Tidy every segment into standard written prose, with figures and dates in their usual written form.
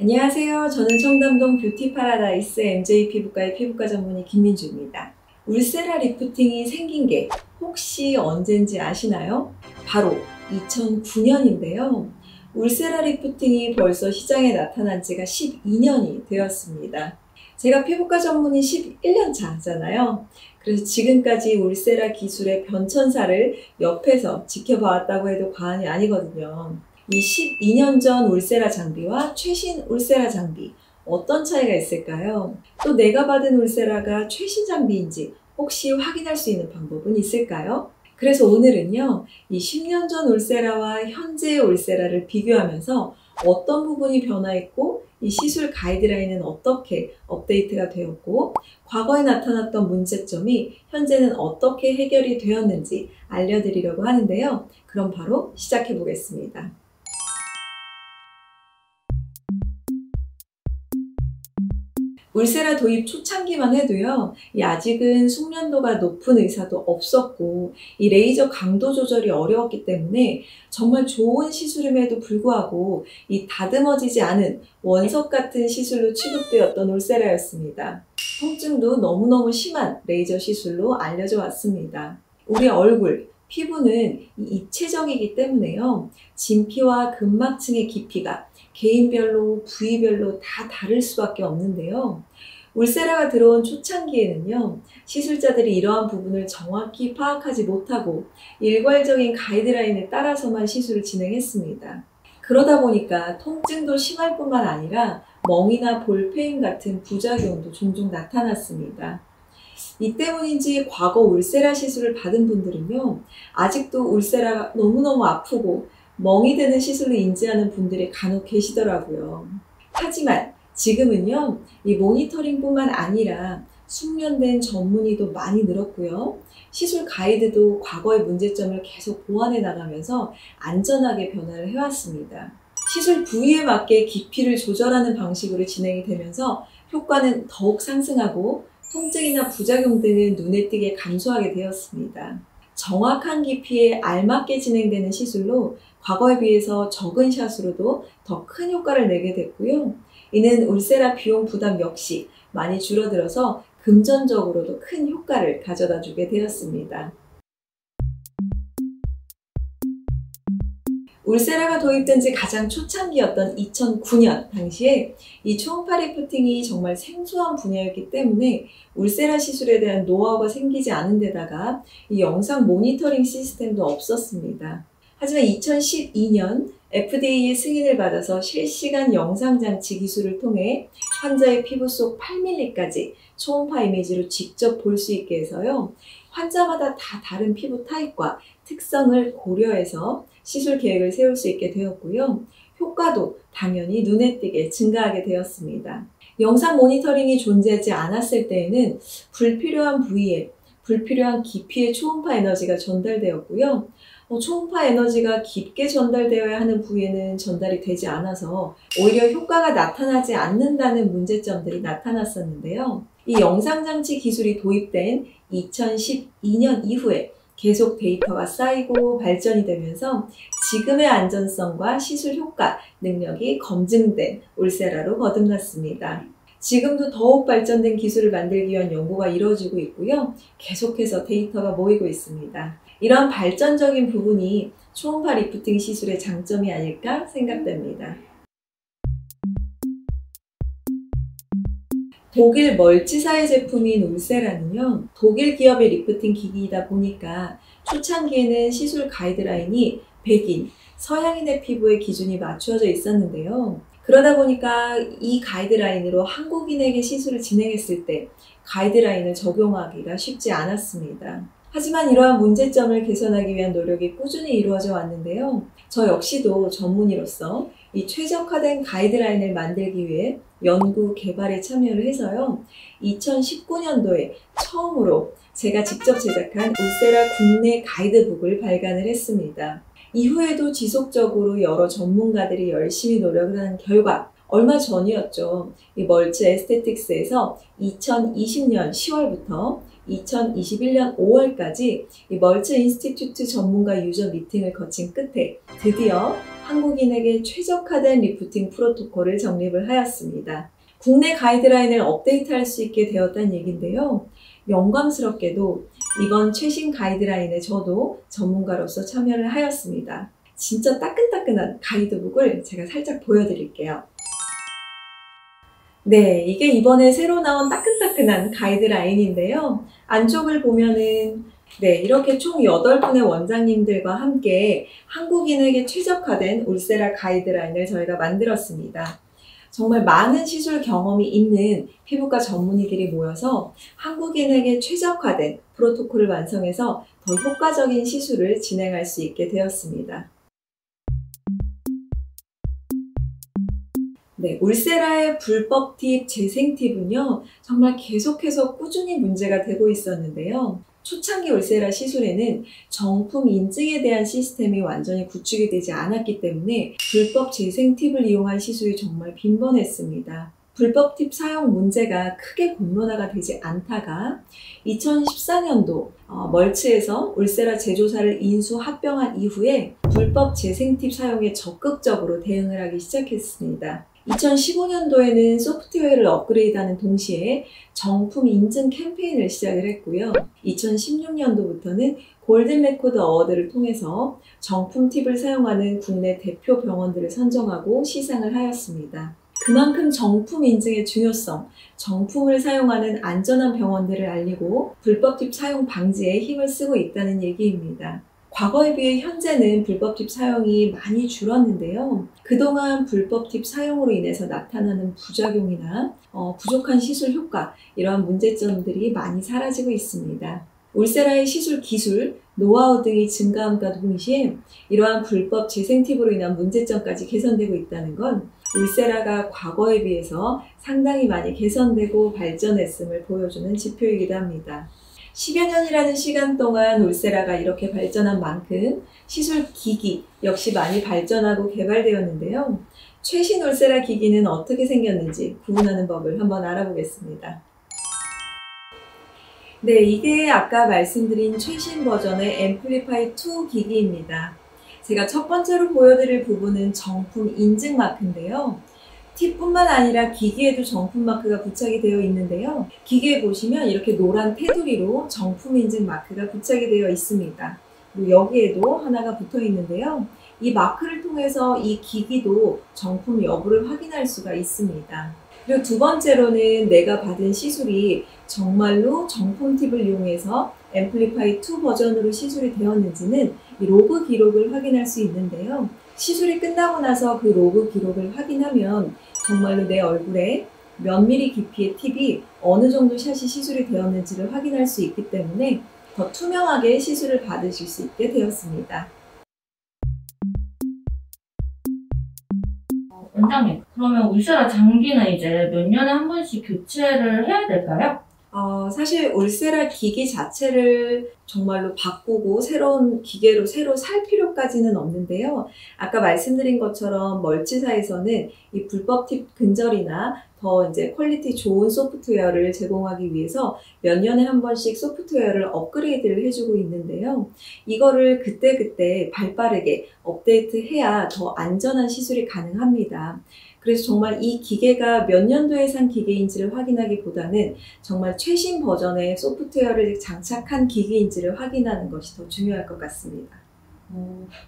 안녕하세요. 저는 청담동 뷰티 파라다이스 MJ 피부과의 피부과 전문의 김민주입니다. 울세라 리프팅이 생긴 게 혹시 언젠지 아시나요? 바로 2009년인데요. 울세라 리프팅이 벌써 시장에 나타난 지가 12년이 되었습니다. 제가 피부과 전문의 11년 차잖아요. 그래서 지금까지 울세라 기술의 변천사를 옆에서 지켜봐왔다고 해도 과언이 아니거든요. 이 12년 전 울세라 장비와 최신 울세라 장비 어떤 차이가 있을까요? 또 내가 받은 울세라가 최신 장비인지 혹시 확인할 수 있는 방법은 있을까요? 그래서 오늘은요, 이 10년 전 울세라와 현재의 울세라를 비교하면서 어떤 부분이 변화했고 이 시술 가이드라인은 어떻게 업데이트가 되었고 과거에 나타났던 문제점이 현재는 어떻게 해결이 되었는지 알려드리려고 하는데요. 그럼 바로 시작해 보겠습니다. 울세라 도입 초창기만 해도요, 아직은 숙련도가 높은 의사도 없었고 이 레이저 강도 조절이 어려웠기 때문에 정말 좋은 시술임에도 불구하고 이 다듬어지지 않은 원석 같은 시술로 취급되었던 울세라였습니다. 통증도 너무너무 심한 레이저 시술로 알려져 왔습니다. 우리 얼굴, 피부는 입체적이기 때문에요, 진피와 근막층의 깊이가 개인별로, 부위별로 다 다를 수밖에 없는데요. 울세라가 들어온 초창기에는요, 시술자들이 이러한 부분을 정확히 파악하지 못하고 일괄적인 가이드라인에 따라서만 시술을 진행했습니다. 그러다 보니까 통증도 심할 뿐만 아니라 멍이나 볼페인 같은 부작용도 종종 나타났습니다. 이 때문인지 과거 울세라 시술을 받은 분들은요, 아직도 울세라가 너무너무 아프고 멍이 드는 시술로 인지하는 분들이 간혹 계시더라고요. 하지만 지금은요, 이 모니터링뿐만 아니라 숙련된 전문의도 많이 늘었고요. 시술 가이드도 과거의 문제점을 계속 보완해 나가면서 안전하게 변화를 해왔습니다. 시술 부위에 맞게 깊이를 조절하는 방식으로 진행이 되면서 효과는 더욱 상승하고 통증이나 부작용 등은 눈에 띄게 감소하게 되었습니다. 정확한 깊이에 알맞게 진행되는 시술로 과거에 비해서 적은 샷으로도 더 큰 효과를 내게 됐고요. 이는 울세라 비용 부담 역시 많이 줄어들어서 금전적으로도 큰 효과를 가져다 주게 되었습니다. 울세라가 도입된 지 가장 초창기였던 2009년 당시에 이 초음파 리프팅이 정말 생소한 분야였기 때문에 울세라 시술에 대한 노하우가 생기지 않은 데다가 이 영상 모니터링 시스템도 없었습니다. 하지만 2012년 FDA의 승인을 받아서 실시간 영상장치 기술을 통해 환자의 피부 속 8mm까지 초음파 이미지로 직접 볼 수 있게 해서요, 환자마다 다 다른 피부 타입과 특성을 고려해서 시술 계획을 세울 수 있게 되었고요. 효과도 당연히 눈에 띄게 증가하게 되었습니다. 영상 모니터링이 존재하지 않았을 때에는 불필요한 부위에 불필요한 깊이의 초음파 에너지가 전달되었고요. 초음파 에너지가 깊게 전달되어야 하는 부위에는 전달이 되지 않아서 오히려 효과가 나타나지 않는다는 문제점들이 나타났었는데요. 이 영상장치 기술이 도입된 2012년 이후에 계속 데이터가 쌓이고 발전이 되면서 지금의 안전성과 시술 효과, 능력이 검증된 울세라로 거듭났습니다. 지금도 더욱 발전된 기술을 만들기 위한 연구가 이루어지고 있고요. 계속해서 데이터가 모이고 있습니다. 이런 발전적인 부분이 초음파 리프팅 시술의 장점이 아닐까 생각됩니다. 독일 멀지사의 제품인 울세라는요, 독일 기업의 리프팅 기기이다 보니까 초창기에는 시술 가이드라인이 백인, 서양인의 피부의 기준이 맞추어져 있었는데요. 그러다 보니까 이 가이드라인으로 한국인에게 시술을 진행했을 때 가이드라인을 적용하기가 쉽지 않았습니다. 하지만 이러한 문제점을 개선하기 위한 노력이 꾸준히 이루어져 왔는데요. 저 역시도 전문의로서 이 최적화된 가이드라인을 만들기 위해 연구 개발에 참여를 해서요, 2019년도에 처음으로 제가 직접 제작한 울세라 국내 가이드북을 발간을 했습니다. 이후에도 지속적으로 여러 전문가들이 열심히 노력을 하는 결과 얼마 전이었죠. 이 멀츠 에스테틱스에서 2020년 10월부터 2021년 5월까지 이 멀츠 인스티튜트 전문가 유저 미팅을 거친 끝에 드디어 한국인에게 최적화된 리프팅 프로토콜을 정립을 하였습니다. 국내 가이드라인을 업데이트할 수 있게 되었다는 얘기인데요. 영광스럽게도 이번 최신 가이드라인에 저도 전문가로서 참여를 하였습니다. 진짜 따끈따끈한 가이드북을 제가 살짝 보여드릴게요. 네, 이게 이번에 새로 나온 따끈따끈한 가이드라인인데요. 안쪽을 보면은 이렇게 총 8분의 원장님들과 함께 한국인에게 최적화된 울세라 가이드라인을 저희가 만들었습니다. 정말 많은 시술 경험이 있는 피부과 전문의들이 모여서 한국인에게 최적화된 프로토콜을 완성해서 더 효과적인 시술을 진행할 수 있게 되었습니다. 울세라의 불법 팁, 재생 팁은요, 정말 계속해서 꾸준히 문제가 되고 있었는데요. 초창기 울세라 시술에는 정품 인증에 대한 시스템이 완전히 구축이 되지 않았기 때문에 불법 재생 팁을 이용한 시술이 정말 빈번했습니다. 불법 팁 사용 문제가 크게 공론화가 되지 않다가 2014년도 멀츠에서 울세라 제조사를 인수 합병한 이후에 불법 재생 팁 사용에 적극적으로 대응을 하기 시작했습니다. 2015년도에는 소프트웨어를 업그레이드하는 동시에 정품 인증 캠페인을 시작을 했고요. 2016년도부터는 골든 레코드 어워드를 통해서 정품 팁을 사용하는 국내 대표 병원들을 선정하고 시상을 하였습니다. 그만큼 정품 인증의 중요성, 정품을 사용하는 안전한 병원들을 알리고 불법 팁 사용 방지에 힘을 쓰고 있다는 얘기입니다. 과거에 비해 현재는 불법 팁 사용이 많이 줄었는데요. 그동안 불법 팁 사용으로 인해서 나타나는 부작용이나 부족한 시술 효과, 이러한 문제점들이 많이 사라지고 있습니다. 울세라의 시술 기술, 노하우 등이 증가함과 동시에 이러한 불법 재생 팁으로 인한 문제점까지 개선되고 있다는 건 울세라가 과거에 비해서 상당히 많이 개선되고 발전했음을 보여주는 지표이기도 합니다. 10여 년이라는 시간 동안 울세라가 이렇게 발전한 만큼 시술 기기 역시 많이 발전하고 개발되었는데요. 최신 울세라 기기는 어떻게 생겼는지 구분하는 법을 한번 알아보겠습니다. 이게 아까 말씀드린 최신 버전의 앰플리파이 2 기기입니다. 제가 첫 번째로 보여드릴 부분은 정품 인증 마크인데요. 팁뿐만 아니라 기기에도 정품 마크가 부착이 되어 있는데요. 기기에 보시면 이렇게 노란 테두리로 정품 인증 마크가 부착이 되어 있습니다. 그리고 여기에도 하나가 붙어 있는데요. 이 마크를 통해서 이 기기도 정품 여부를 확인할 수가 있습니다. 그리고 두 번째로는 내가 받은 시술이 정말로 정품 팁을 이용해서 앰플리파이 2 버전으로 시술이 되었는지는 이 로그 기록을 확인할 수 있는데요. 시술이 끝나고 나서 그 로그 기록을 확인하면 정말로 내 얼굴에 몇 미리 깊이의 팁이 어느 정도 샷이 시술이 되었는지를 확인할 수 있기 때문에 더 투명하게 시술을 받으실 수 있게 되었습니다. 원장님, 그러면 울세라 장비는 이제 몇 년에 한 번씩 교체를 해야 될까요? 사실 울세라 기기 자체를 정말로 바꾸고 새로운 기계로 새로 살 필요까지는 없는데요. 아까 말씀드린 것처럼 멀치사에서는 이 불법 팁 근절이나 더 이제 퀄리티 좋은 소프트웨어를 제공하기 위해서 몇 년에 한 번씩 소프트웨어를 업그레이드를 해주고 있는데요. 이거를 그때그때 발빠르게 업데이트해야 더 안전한 시술이 가능합니다. 그래서 정말 이 기계가 몇 년도에 산 기계인지를 확인하기보다는 정말 최신 버전의 소프트웨어를 장착한 기기인지를 확인하는 것이 더 중요할 것 같습니다.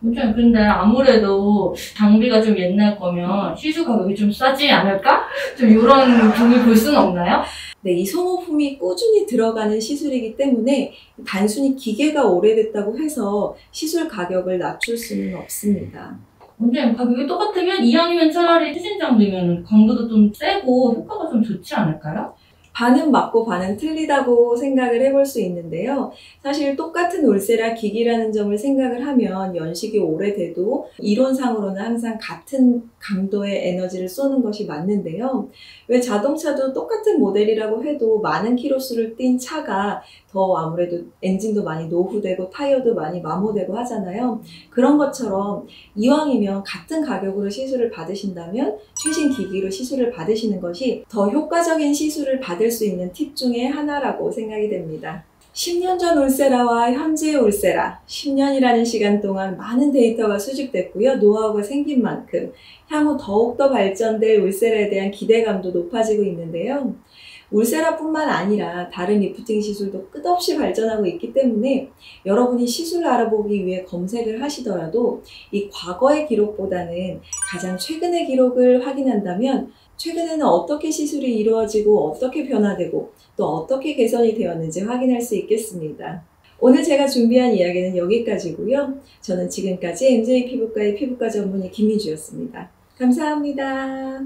원장님, 근데 아무래도 장비가 좀 옛날 거면 시술 가격이 좀 싸지 않을까? 좀 이런 종을 볼 수는 없나요? 이 소모품이 꾸준히 들어가는 시술이기 때문에 단순히 기계가 오래됐다고 해서 시술 가격을 낮출 수는 없습니다. 원장님, 가격이 똑같으면 이왕이면 차라리 최신 장비면 강도도 좀 세고 효과가 좀 좋지 않을까요? 반은 맞고 반은 틀리다고 생각을 해볼 수 있는데요. 사실 똑같은 울세라 기기라는 점을 생각을 하면 연식이 오래돼도 이론상으로는 항상 같은 강도의 에너지를 쏘는 것이 맞는데요. 왜 자동차도 똑같은 모델이라고 해도 많은 키로수를 띈 차가 더 아무래도 엔진도 많이 노후되고 타이어도 많이 마모되고 하잖아요. 그런 것처럼 이왕이면 같은 가격으로 시술을 받으신다면 최신 기기로 시술을 받으시는 것이 더 효과적인 시술을 받을 수 있는 팁 중에 하나라고 생각이 됩니다. 10년 전 울세라와 현재의 울세라, 10년이라는 시간 동안 많은 데이터가 수집됐고요. 노하우가 생긴 만큼 향후 더욱더 발전될 울세라에 대한 기대감도 높아지고 있는데요. 울세라뿐만 아니라 다른 리프팅 시술도 끝없이 발전하고 있기 때문에 여러분이 시술을 알아보기 위해 검색을 하시더라도 이 과거의 기록보다는 가장 최근의 기록을 확인한다면 최근에는 어떻게 시술이 이루어지고 어떻게 변화되고 또 어떻게 개선이 되었는지 확인할 수 있겠습니다. 오늘 제가 준비한 이야기는 여기까지고요. 저는 지금까지 MJ 피부과의 피부과 전문의 김희주였습니다. 감사합니다.